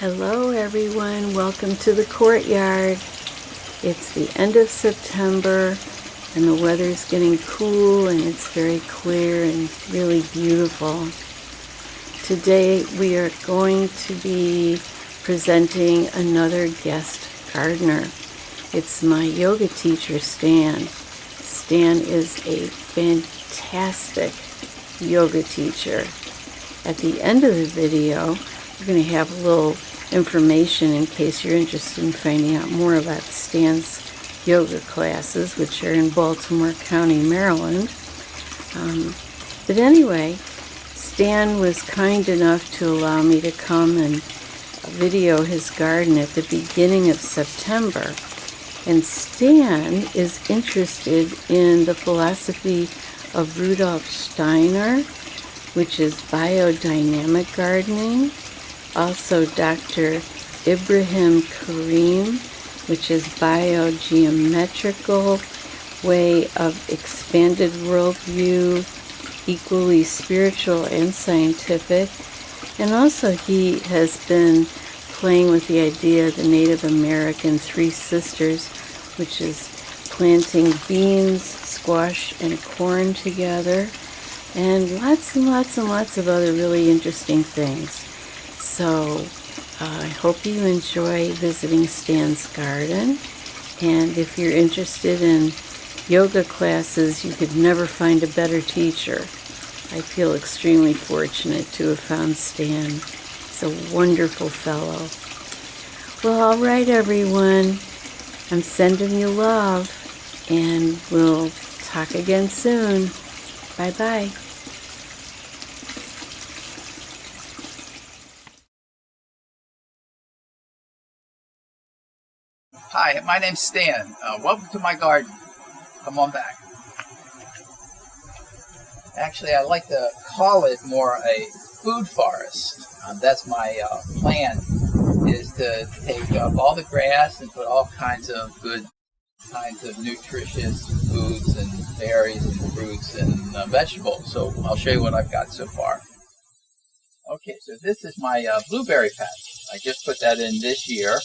Hello everyone, welcome to the courtyard. It's the end of September and the weather's getting cool and it's very clear and really beautiful. Today we are going to be presenting another guest gardener. It's my yoga teacher, Stan. Stan is a fantastic yoga teacher. At the end of the video, we're going to have a little information in case you're interested in finding out more about Stan's yoga classes, which are in Baltimore County, Maryland. But anyway, Stan was kind enough to allow me to come and video his garden at the beginning of September. And Stan is interested in the philosophy of Rudolf Steiner, which is biodynamic gardening. Also Dr. Ibrahim Karim, which is biogeometrical way of expanded worldview, equally spiritual and scientific. And also he has been playing with the idea of the Native American Three Sisters, which is planting beans, squash, and corn together, and lots of other really interesting things. So I hope you enjoy visiting Stan's garden, and if you're interested in yoga classes, you could never find a better teacher. I feel extremely fortunate to have found Stan. He's a wonderful fellow. Well, all right, everyone. I'm sending you love, and we'll talk again soon. Bye-bye. Hi, my name's Stan. Welcome to my garden. Come on back. Actually, I like to call it more a food forest. That's my plan, is to take up all the grass and put all kinds of good kinds of nutritious foods and berries and fruits and vegetables. So I'll show you what I've got so far. Okay, so this is my blueberry patch. I just put that in this year,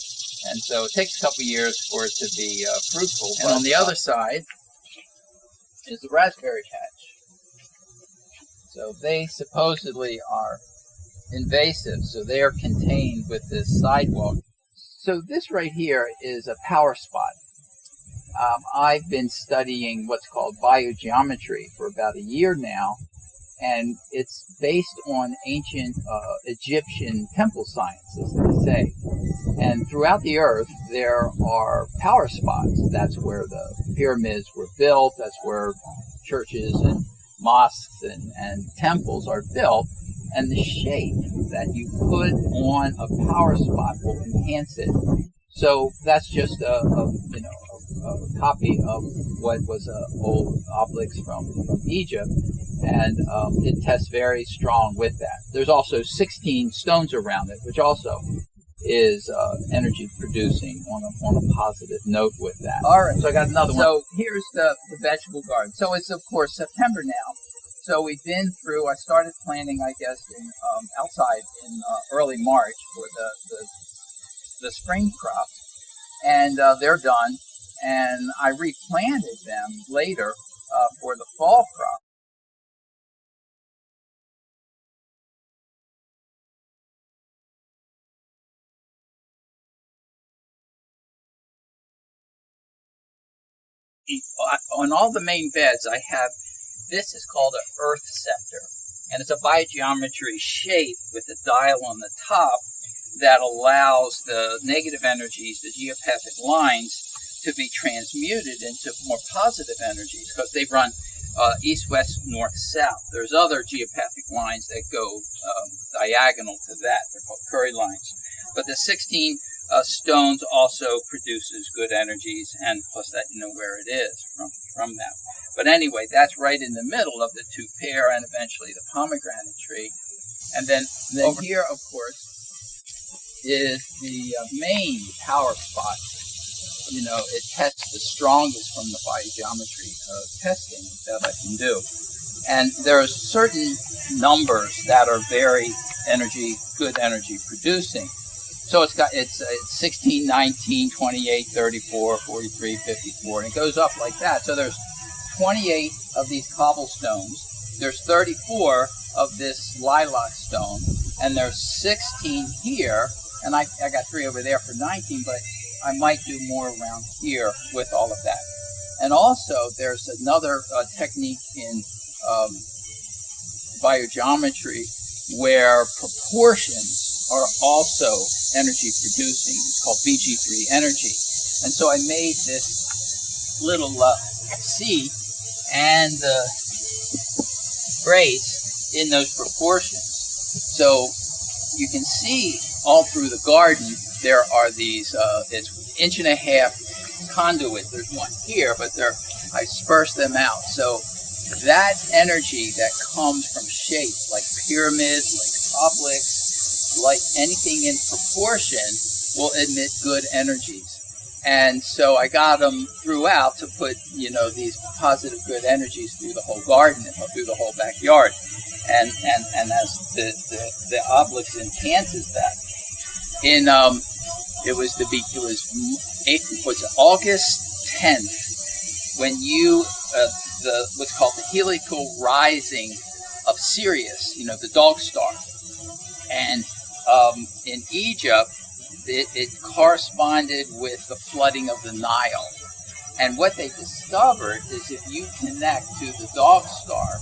and so it takes a couple years for it to be fruitful. And on the other side is the raspberry patch. So they supposedly are invasive, so they are contained with this sidewalk. So this right here is a power spot. I've been studying what's called biogeometry for about a year now, and it's based on ancient Egyptian temple science, as they say. And throughout the earth, there are power spots. That's where the pyramids were built. That's where churches and mosques and temples are built. And the shape that you put on a power spot will enhance it. So that's just a copy of what was an old obelisk from Egypt, and it tests very strong with that. There's also 16 stones around it, which also is energy producing on a positive note with that. All right, so I got another one. So here's the vegetable garden. So it's, of course, September now. So we've been through, I started planting, I guess, in outside in early March for the spring crops, and they're done. And I replanted them later for the fall crop. On all the main beds, I have, this is called an earth scepter, and it's a biogeometry shape with a dial on the top that allows the negative energies, the geopathic lines, to be transmuted into more positive energies, because they run east, west, north, south. There's other geopathic lines that go diagonal to that. They're called Curry lines. But the 16 stones also produces good energies, and plus that you know where it is from that. But anyway, that's right in the middle of the two pear and eventually the pomegranate tree. And then over here, of course, is the main power spot. You know, it tests the strongest from the biogeometry testing that I can do. And there are certain numbers that are very good energy producing. So it's 16, 19, 28, 34, 43, 54, and it goes up like that. So there's 28 of these cobblestones. There's 34 of this lilac stone, and there's 16 here, and I got 3 over there for 19, but I might do more around here with all of that. And also there's another technique in biogeometry where proportions are also energy producing. It's called BG3 energy. And so I made this little C and the brace in those proportions. So you can see all through the garden there are these, it's 1.5 conduit. There's one here, but I dispersed them out. So that energy that comes from shapes like pyramids, like obelisks, like anything in proportion will emit good energies. And so I got them throughout to put, these positive good energies through the whole garden and through the whole backyard. And as the obelisk enhances that. It was August 10th when what's called the heliacal rising of Sirius, the dog star. And in Egypt, it corresponded with the flooding of the Nile. And what they discovered is if you connect to the dog star,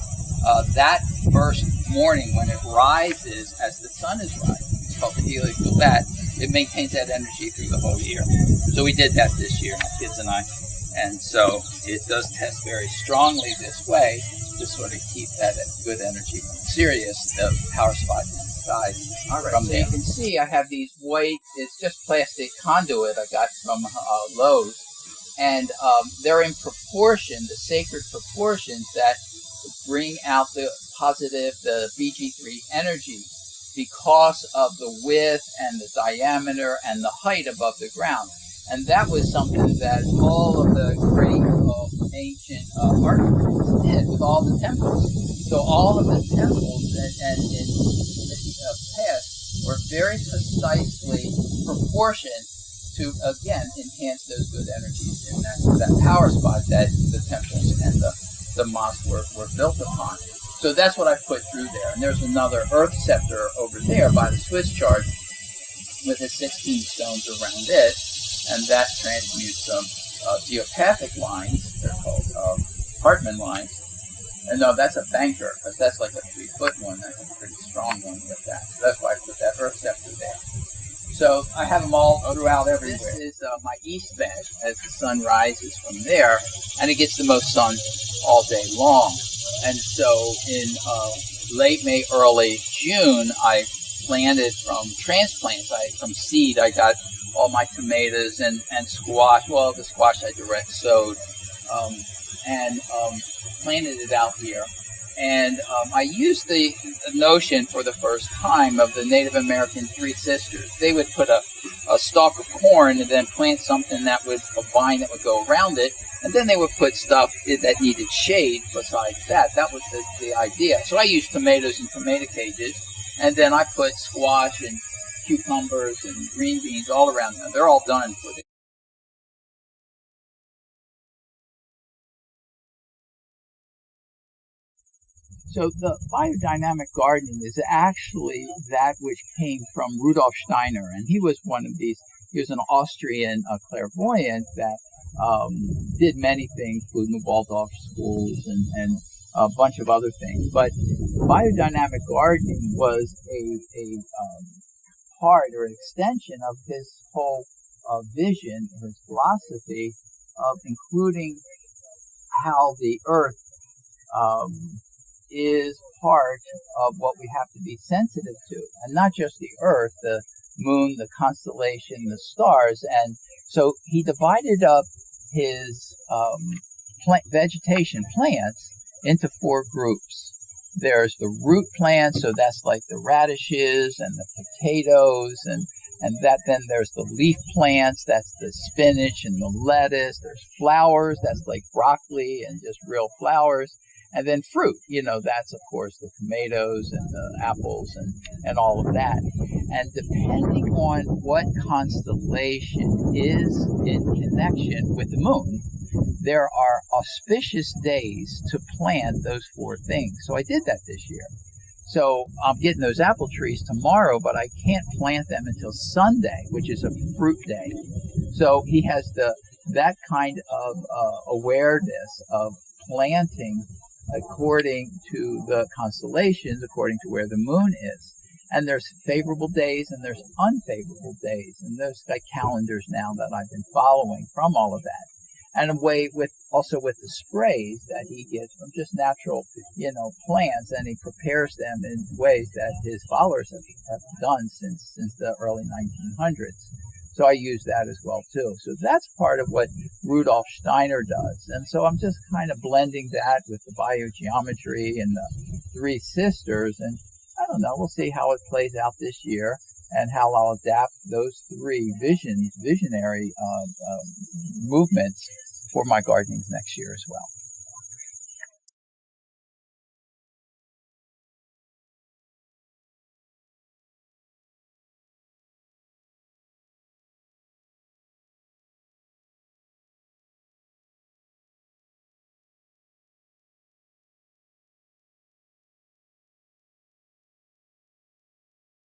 that first morning when it rises as the sun is rising, it's called the heliacal bat, it maintains that energy through the whole year. So we did that this year, my kids and I. And so it does test very strongly this way to sort of keep that good energy from Sirius, the power spot in the skies. All right, so you can see I have these white, it's just plastic conduit I got from Lowe's. And they're in proportion, the sacred proportions that bring out the positive, the BG3 energy because of the width and the diameter and the height above the ground. And that was something that all of the great ancient architects did with all the temples. So all of the temples and in the past were very precisely proportioned to, again, enhance those good energies in that power spot that the temples and the mosque were built upon. So that's what I put through there. And there's another earth scepter over there by the Swiss chart with the 16 stones around it. And that transmutes some geopathic lines. They're called Hartmann lines. And no, that's a banker, because that's like a 3-foot one. That's a pretty strong one with that. So that's why I put that earth scepter there. So I have them all throughout everywhere. This is my east vent as the sun rises from there, and it gets the most sun all day long. And so in late May, early June, I planted from transplants. From seed, I got all my tomatoes and squash. Well, the squash I direct sowed and planted it out here. And I used the notion for the first time of the Native American Three Sisters. They would put a stalk of corn and then plant something a vine that would go around it. And then they would put stuff that needed shade besides that. That was the idea. So I used tomatoes in tomato cages. And then I put squash and cucumbers and green beans all around them. They're all done for the So the biodynamic gardening is actually that which came from Rudolf Steiner, and he was he was an Austrian clairvoyant that did many things, including the Waldorf schools and a bunch of other things. But biodynamic gardening was a part or an extension of his whole vision, his philosophy of including how the earth is part of what we have to be sensitive to, and not just the earth, the moon, the constellation, the stars. And so he divided up his vegetation plants into 4 groups. There's the root plants, so that's like the radishes and the potatoes, and that. Then there's the leaf plants, that's the spinach and the lettuce. There's flowers, that's like broccoli and just real flowers. And then fruit, that's of course the tomatoes and the apples and all of that. And depending on what constellation is in connection with the moon, there are auspicious days to plant those four things. So I did that this year. So I'm getting those apple trees tomorrow, but I can't plant them until Sunday, which is a fruit day. So he has that kind of awareness of planting according to the constellations, according to where the moon is. And there's favorable days and there's unfavorable days. And there's like calendars now that I've been following from all of that. And a way also with the sprays that he gets from just natural, plants, and he prepares them in ways that his followers have done since the early 1900s. So I use that as well too. So that's part of what Rudolf Steiner does. And so I'm just kind of blending that with the biogeometry and the three sisters. And I don't know, we'll see how it plays out this year and how I'll adapt those three visionary movements for my gardenings next year as well.